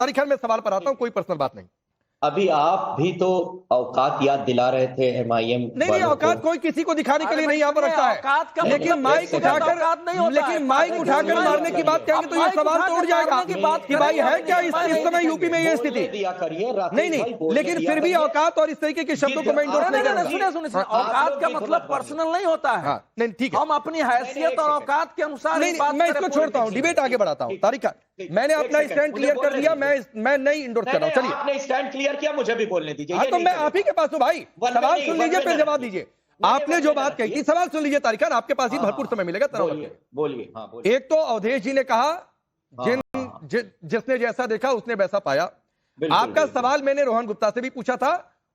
तारिक खान मैं सवाल पर आता हूं, कोई पर्सनल बात नहीं। अभी आप भी तो औकात याद दिला रहे थे एमआईएम नहीं, औकात कोई किसी को दिखाने के लिए नहीं यहाँ पर रखता है, लेकिन माइक उठाकर मारने की बात कहेंगे तो ये सवाल तो उड़ जाएगा कि भाई है क्या इस समय यूपी में ये स्थिति। दिया करिए, नहीं, लेकिन फिर भी औकात और इस तरीके के शब्दों को मैं इंडोर्स नहीं करूंगा। सुनिए, औकात का मतलब पर्सनल नहीं होता है। नहीं ठीक है, हम अपनी हैसियत और औकात के अनुसार नहीं, मैं इसको छोड़ता हूँ, डिबेट आगे बढ़ाता हूँ। तारिक खान, मैंने अपना स्टैंड क्लियर कर लिया, मैं नहीं इंडोर्स कर रहा हूँ। चलिए, आपने स्टैंड क्लियर किया, मुझे भी बोलने दीजिए। हाँ, तो मैं आप ही के पास हूँ भाई, सवाल सुन लीजिए फिर जवाब दीजिए। आपने जो बात कही थी, सवाल सुन लीजिए तारिक खान, आपके पास ही भरपूर समय मिलेगा। बोलिए। एक तो अवधेश जी ने कहा जिसने जैसा देखा उसने वैसा पाया। आपका सवाल मैंने रोहन गुप्ता से भी पूछा था,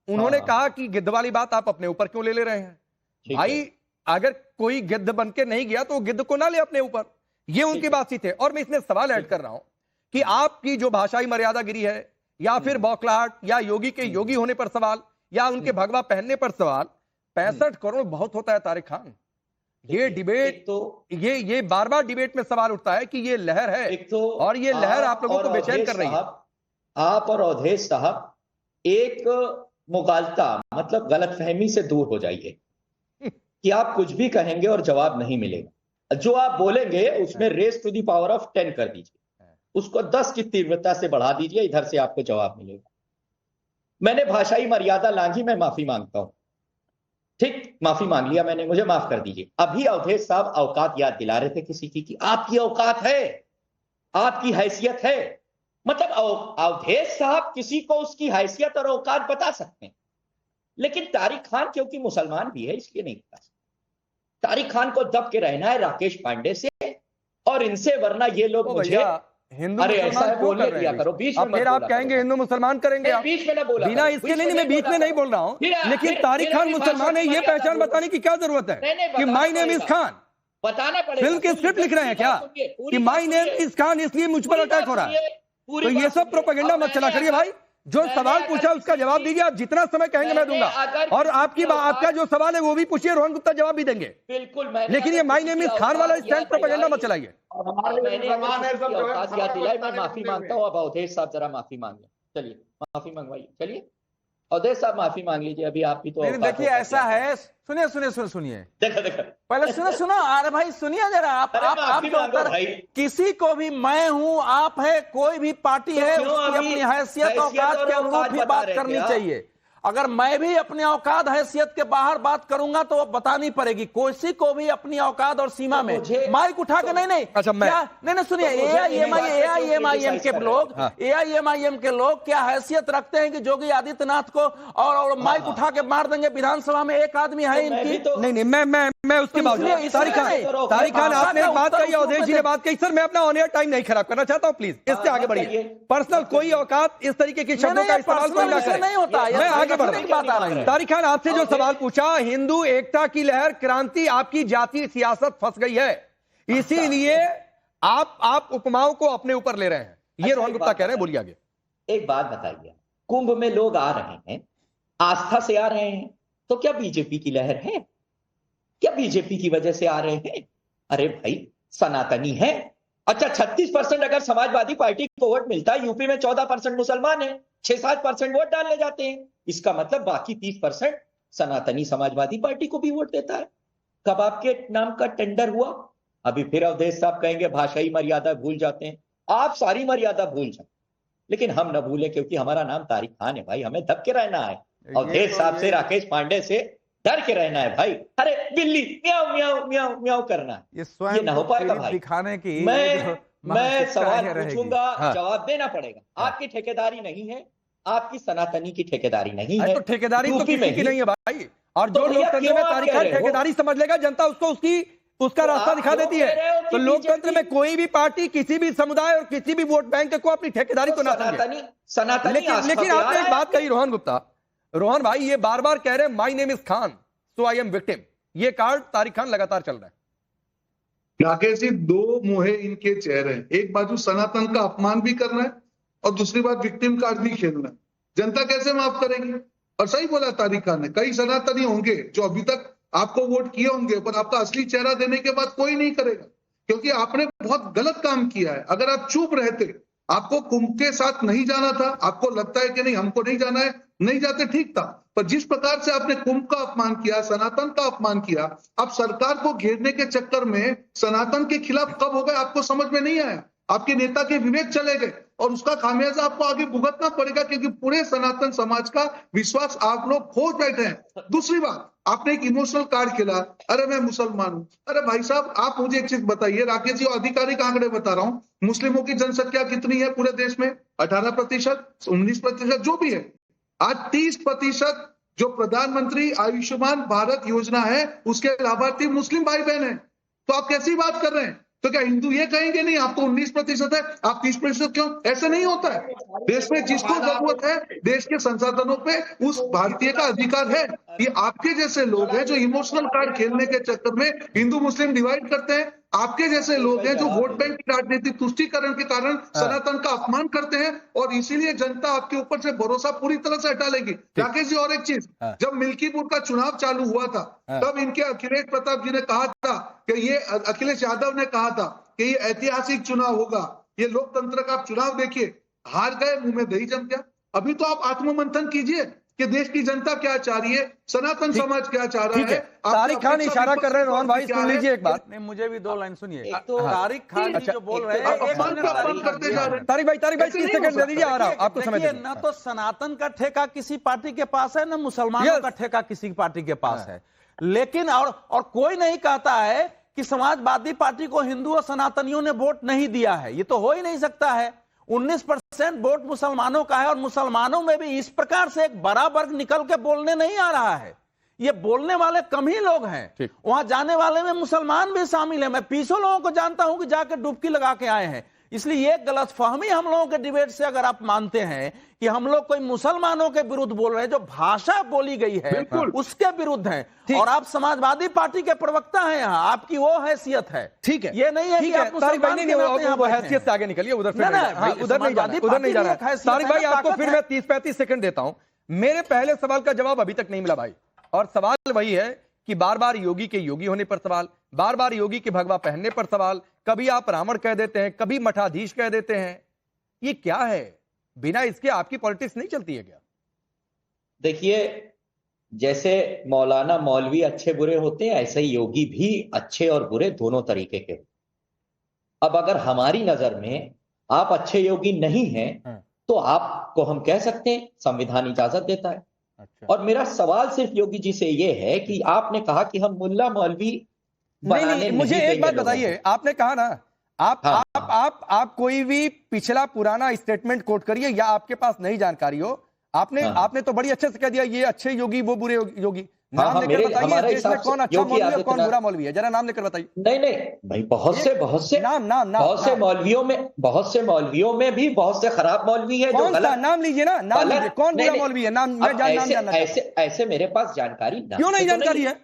उन्होंने कहा कि गिद्ध वाली बात आप अपने ऊपर क्यों ले रहे हैं भाई, अगर कोई गिद्ध बन के नहीं गया तो गिद्ध को ना ले अपने ऊपर, ये उनकी बात सी थे। और मैं इसमें सवाल ऐड कर रहा हूं कि आपकी जो भाषाई मर्यादा गिरी है, या फिर बौखलाहट, या योगी के योगी होने पर सवाल, या उनके भगवा पहनने पर सवाल, 65 करोड़ बहुत होता है तारिक खान। ये डिबेट तो ये बार बार डिबेट में सवाल उठता है कि ये लहर है, और ये लहर आप लोगों को बेचैन कर रही है। आप और अवधेश साहब एक मुगालता मतलब गलतफहमी से दूर हो जाइए कि आप कुछ भी कहेंगे और जवाब नहीं मिलेगा। जो आप बोलेंगे उसमें raise to the power of 10 कर दीजिए, उसको 10 की तीव्रता से बढ़ा दीजिए, इधर से आपको जवाब मिलेगा। मैंने भाषाई मर्यादा लांघी, मैं माफी मांगता हूं। ठीक, माफी मांग लिया मैंने, मुझे माफ कर दीजिए। अभी अवधेश साहब औकात याद दिला रहे थे किसी की कि आपकी औकात है, आपकी हैसियत है। मतलब अवधेश साहब किसी को उसकी हैसियत और औकात बता सकते हैं, लेकिन तारिक खान क्योंकि मुसलमान भी है इसलिए नहीं बता सकते। तारिक खान को दब के रहना है राकेश पांडे से और इनसे, वरना ये लोग मुझे हिंदू अरे ऐसा बोलने दिया करो। बीच में फिर आप कहेंगे हिंदू मुसलमान करेंगे, बीच में ना बोला बिना इसके नहीं, मैं बीच में नहीं बोल रहा हूं, लेकिन तारिक खान मुसलमान है ये पहचान बताने की क्या जरूरत है कि माय नेम इज खान? बताना पड़ेगा। फिल्म के स्क्रिप्ट लिख रहे हैं क्या कि माय नेम इज खान इसलिए मुझ पर अटैक हो रहा है? तो ये सब प्रोपेगेंडा मत चला करिए भाई। जो सवाल पूछा उसका जवाब दीजिए, आप जितना समय कहेंगे मैं दूंगा। और आपका जो सवाल है वो भी पूछिए, रोहन गुप्ता जवाब भी देंगे। बिल्कुल, लेकिन ये माय नेम इज खान वाला स्टैंड प्रोपेगेंडा मत चलाइए। मैं माफी मांगता हूँ। अब अवधेश साहब जरा माफी मांग लें, चलिए माफी मंगवाइए। चलिए अवधेश साहब माफी मांग लीजिए। अभी आप भी तो देखिए ऐसा है, सुनिए देखो पहले सुनो अरे भाई सुनिए जरा, आप किसी को भी, मैं हूं, आप है, कोई भी पार्टी है, उसकी अपनी हैसियत औकात के अनुरूप ही बात करनी चाहिए। अगर मैं भी अपनी औकात हैसियत के बाहर बात करूंगा तो बतानी पड़ेगी। किसी को भी अपनी औकात और सीमा में माइक उठा के नहीं। अच्छा नहीं सुनिए, एआईएमआईएम के लोग क्या हैसियत रखते हैं कि योगी आदित्यनाथ को और माइक उठा के मार देंगे? विधानसभा में एक आदमी है इनकी। नहीं, मैं उसके बावजूद तारिक खान आपने एक बात कही, अवधेश जी ने बात कही। सर मैं अपना ऑन एयर टाइम नहीं खराब करना चाहता हूँ, प्लीज इससे आगे बढ़िए। पर्सनल कोई औकात इस तरीके के शब्दों का इस्तेमाल कोई ना करे, नहीं होता। मैं आगे बढ़ रहा हूं। तारिक खान आपसे जो सवाल पूछा, हिंदू एकता की लहर, क्रांति, आपकी जातीय सियासत फंस गई है, इसीलिए आप उपमाओं को अपने ऊपर ले रहे हैं, ये रोहन गुप्ता कह रहे हैं। बोलिए आगे। एक बात बताइए, कुंभ में लोग आ रहे हैं, आस्था से आ रहे हैं, तो क्या बीजेपी की लहर है? क्या बीजेपी की वजह से आ रहे हैं? अरे भाई सनातनी है। अच्छा 36% अगर समाजवादी पार्टी को वोट मिलता है, यूपी में 14% मुसलमान है, 6-7% वोट डालने जाते हैं, इसका मतलब बाकी 30% सनातनी समाजवादी पार्टी को भी वोट देता है। कब आपके नाम का टेंडर हुआ? अभी फिर अवधेश साहब कहेंगे भाषाई मर्यादा भूल जाते हैं। आप सारी मर्यादा भूल जाए, लेकिन हम न भूले, क्योंकि हमारा नाम तारिक खान है भाई, हमें दब के रहना है। अवधेश साहब से, राकेश पांडे से डर के रहना है भाई। अरे बिल्ली म्याऊ म्याऊ म्याऊ म्याऊ करना है, ये ना हो पाएगा भाई। दिखाने की मैं सवाल पूछूंगा, जवाब देना पड़ेगा। आपकी ठेकेदारी नहीं है, आपकी सनातनी की ठेकेदारी नहीं है। तो ठेकेदारी तो किसी की नहीं है भाई। और जो लोकतंत्र में तारिक खान ठेकेदारी समझ लेगा, जनता उसका रास्ता दिखा देती है। तो लोकतंत्र में कोई भी पार्टी, किसी भी समुदाय और किसी भी वोट बैंक को अपनी ठेकेदारी को ना समझे। लेकिन आपने एक बात कही रोहन गुप्ता, रोहन भाई ये बार बार कह रहे हैं my name is Khan so I am victim, ये कार्ड तारिक खान लगातार चल रहा है। राकेश जी, दो मुहे इनके चेहरे हैं, एक बाजू सनातन का अपमान भी करना है और दूसरी बात विक्टिम कार्ड भी खेलना है। जनता कैसे माफ करेगी? और सही बोला तारिक खान ने, कई सनातनी होंगे जो अभी तक आपको वोट किए होंगे, पर आपका असली चेहरा देने के बाद कोई नहीं करेगा, क्योंकि आपने बहुत गलत काम किया है। अगर आप चुप रहते आपको कुंभ के साथ नहीं जाना था, आपको लगता है कि नहीं हमको नहीं जाना है, नहीं जाते, ठीक था। पर जिस प्रकार से आपने कुंभ का अपमान किया, सनातन का अपमान किया, अब सरकार को घेरने के चक्कर में सनातन के खिलाफ कब हो गए आपको समझ में नहीं आया। आपके नेता के विवेक चले गए और उसका खामियाजा आपको आगे भुगतना पड़ेगा, क्योंकि पूरे सनातन समाज का विश्वास आप लोग खो बैठे हैं। दूसरी बात, आपने एक इमोशनल कार्ड खेला, अरे मैं मुसलमान हूं। अरे भाई साहब, आप मुझे एक चीज बताइए, राकेश जी आधिकारिक आंकड़े बता रहा हूं, मुस्लिमों की जनसंख्या कितनी है पूरे देश में? 18%, 19%, जो भी है। आज 30% जो प्रधानमंत्री आयुष्मान भारत योजना है उसके लाभार्थी मुस्लिम भाई बहन है। तो आप कैसी बात कर रहे हैं? तो क्या हिंदू ये कहेंगे नहीं आप तो 19% है, आप 30% क्यों? ऐसे नहीं होता है। देश में जिसको जरूरत है, देश के संसाधनों पे उस भारतीय का अधिकार है। ये आपके जैसे लोग हैं जो इमोशनल कार्ड खेलने के चक्कर में हिंदू मुस्लिम डिवाइड करते हैं। आपके जैसे लोग हैं जो वोट बैंक की राजनीतिक तुष्टीकरण के कारण सनातन का अपमान करते हैं, और इसीलिए जनता आपके ऊपर से भरोसा पूरी तरह से हटा लेगी। राकेश जी, और एक चीज, जब मिल्कीपुर का चुनाव चालू हुआ था तब इनके अखिलेश प्रताप जी ने कहा था कि ये, अखिलेश यादव ने कहा था कि ये ऐतिहासिक चुनाव होगा, ये लोकतंत्र का चुनाव देखिए। हार गए, मुंह में दही जम गया। अभी तो आप आत्ममंथन कीजिए कि देश की जनता क्या चाह रही है, सनातन समाज क्या चाह रहा है। तारिक खान इशारा कर रहे हैं, रोहन भाई सुन लीजिए एक बात। नहीं, मुझे भी 2 लाइन सुनिए। तो तारिक खान जी जो बोल रहे हैं, तारिक भाई 30 सेकंड दे दीजिए, आ रहा हूं आपको समय दे। ना तो सनातन का ठेका किसी पार्टी के पास है, ना मुसलमानों का ठेका किसी पार्टी के पास है। लेकिन और कोई नहीं कहता है कि समाजवादी पार्टी को हिंदू और सनातनियों ने वोट नहीं दिया है, ये तो हो ही नहीं सकता है। 19% वोट मुसलमानों का है, और मुसलमानों में भी इस प्रकार से एक बड़ा वर्ग निकल के बोलने नहीं आ रहा है। ये बोलने वाले कम ही लोग हैं, वहां जाने वाले में मुसलमान भी शामिल है। मैं 20 लोगों को जानता हूं कि जाकर डुबकी लगा के आए हैं। इसलिए ये गलतफहमी हम लोगों के डिबेट से अगर आप मानते हैं कि हम लोग कोई मुसलमानों के विरुद्ध बोल रहे हैं, जो भाषा बोली गई है उसके विरुद्ध हैं, और आप समाजवादी पार्टी के प्रवक्ता हैं, यहाँ आपकी वो हैसियत है। ठीक है, ये नहीं है कि आप मुसलमान वो हैसियत से आगे निकलिए, उधर नहीं जाना, उधर नहीं जाना। तारिक भाई आपको फिर मैं 30-35 सेकंड देता हूं। मेरे पहले सवाल का जवाब अभी तक नहीं मिला भाई, और सवाल वही है कि बार बार योगी के योगी होने पर सवाल, बार बार योगी के भगवा पहनने पर सवाल, कभी आप रावण कह देते हैं, कभी मठाधीश कह देते हैं। ये क्या है? बिना इसके आपकी पॉलिटिक्स नहीं चलती है क्या? देखिए, जैसे मौलाना मौलवी अच्छे बुरे होते हैं, ऐसे ही योगी भी अच्छे और बुरे दोनों तरीके के। अब अगर हमारी नजर में आप अच्छे योगी नहीं हैं तो आपको हम कह सकते हैं, संविधान इजाजत देता है। और मेरा सवाल सिर्फ योगी जी से ये है कि आपने कहा कि हम मुल्ला मौलवी नहीं, मुझे एक बात बताइए, आपने कहा ना आप कोई भी पिछला पुराना स्टेटमेंट कोट करिए, या आपके पास नई जानकारी हो। आपने तो बड़ी अच्छे से कह दिया ये अच्छे योगी वो बुरे योगी। नाम लेकर बताइए देश में कौन अच्छा मौलवी है कौन बुरा मौलवी है, जरा नाम लेकर बताइए। नहीं भाई, बहुत से मौलवियों में भी बहुत से खराब मौलवी है। कौन सा नाम लीजिए ना, नाम लीजिए, कौन बुरा मौलवी है? नाम मैं जानना ऐसे मेरे पास जानकारी क्यों नहीं जानकारी है?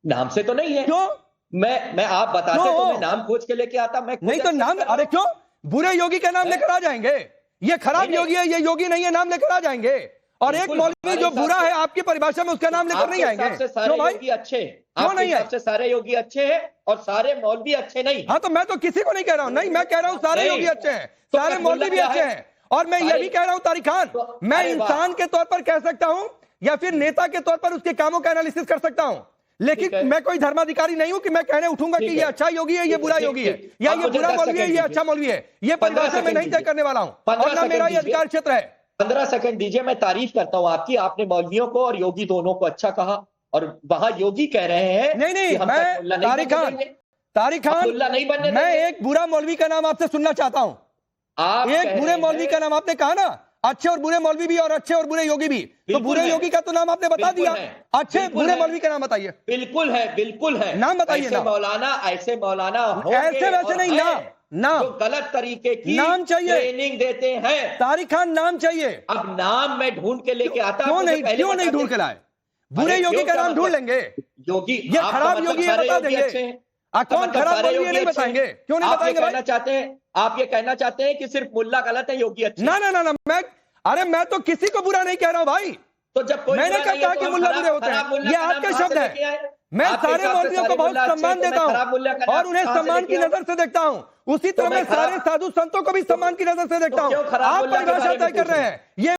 नाम से तो नहीं है। क्यों? मैं आप बताते तो मैं नाम खोज के लेके आता। मैं नहीं तो नाम, अरे क्यों बुरे योगी का नाम लेकर आ जाएंगे? ये खराब योगी है, ये योगी नहीं है, नाम लेकर आ जाएंगे। और एक मौलवी जो बुरा है आपकी परिभाषा में, उसका नाम लेकर नहीं आएंगे। क्यों भाई? योगी अच्छे क्यों नहीं है? सारे योगी अच्छे हैं और सारे मौलवी अच्छे नहीं। हाँ, तो मैं तो किसी को नहीं कह रहा हूं, नहीं मैं कह रहा हूं सारे योगी अच्छे हैं, सारे मौलवी भी अच्छे हैं। और मैं ये भी कह रहा हूं तारिक खान, मैं इंसान के तौर पर कह सकता हूं या फिर नेता के तौर पर उसके कामों का एनालिसिस कर सकता हूं, लेकिन मैं कोई धर्माधिकारी नहीं हूं कि मैं कहने उठूंगा कि ये अच्छा योगी है, ये बुरा योगी है, या ये बुरा मौलवी है, ये अच्छा मौलवी है। ये परिभाषा में नहीं तय करने वाला हूं, और ना मेरा ये अधिकार क्षेत्र है। 15 सेकंड दीजिए, मैं तारीफ करता हूं आपकी। आपने मौलवियों को और योगी दोनों को अच्छा कहा, और वहां योगी कह रहे हैं नहीं मैं तारिक खान मैं एक बुरा मौलवी का नाम आपसे सुनना चाहता हूं। एक बुरे मौलवी का नाम आपने कहा ना, अच्छे और बुरे मौलवी भी और अच्छे और बुरे योगी भी, तो बुरे योगी का तो नाम आपने बता दिया, अच्छे बुरे मौलवी का नाम बताइए। बिल्कुल है, नाम बताइए। ऐसे मौलाना ऐसे वैसे नहीं, नाम जो गलत तरीके की नाम चाहिए, ट्रेनिंग देते हैं। तारिक खान नाम चाहिए। अब नाम मैं ढूंढ के लेके आता। क्यों नहीं ढूंढ के लाए? बुरे योगी का नाम ढूंढ लेंगे। योगी ये खराब योगी है बता देंगे। कौन खराब मौलवी है नहीं बताएंगे? क्यों नहीं बताएंगे? आप ये कहना चाहते हैं कि सिर्फ मुल्ला गलत है, योगी अच्छे? ना मैं तो किसी को बुरा नहीं कह रहा हूं भाई। तो जब मैंने कहा कि मुल्ला बुरे होते हैं, ये आपके शब्द है। मैं सारे मौलवियों को बहुत सम्मान देता हूं और उन्हें सम्मान की नजर से देखता हूं, उसी तरह मैं सारे साधु संतों को भी सम्मान की नजर से देखता हूं। आप परिभाषा तय कर रहे हैं, ये